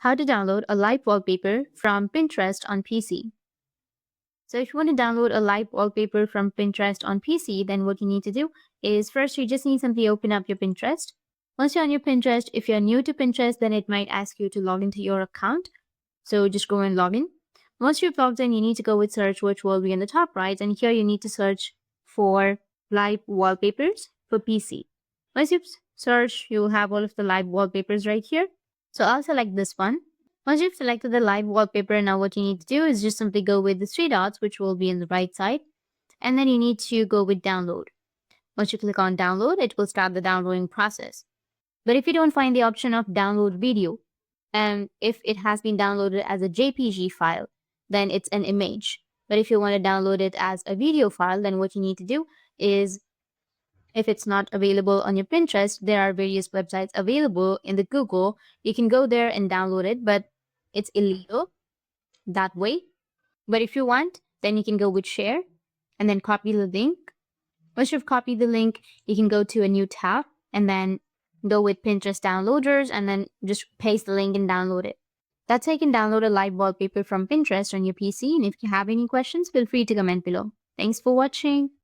How to download a live wallpaper from Pinterest on PC. So if you want to download a live wallpaper from Pinterest on PC, then what you need to do is first you just need simply open up your Pinterest. Once you're on your Pinterest, if you're new to Pinterest, then it might ask you to log into your account. So just go and log in. Once you've logged in, you need to go with search, which will be in the top right. And here you need to search for live wallpapers for PC. Once you search, you'll have all of the live wallpapers right here. So I'll select this one. Once you've selected the live wallpaper, now what you need to do is just simply go with the three dots, which will be in the right side. And then you need to go with download. Once you click on download, it will start the downloading process. But if you don't find the option of download video, and if it has been downloaded as a JPG file, then it's an image. But if you want to download it as a video file, then what you need to do is, if it's not available on your Pinterest, there are various websites available in the Google. You can go there and download it, but it's illegal that way. But if you want, then you can go with share and then copy the link. Once you've copied the link, you can go to a new tab and then go with Pinterest downloaders and then just paste the link and download it. That's how you can download a live wallpaper from Pinterest on your PC. And if you have any questions, feel free to comment below. Thanks for watching.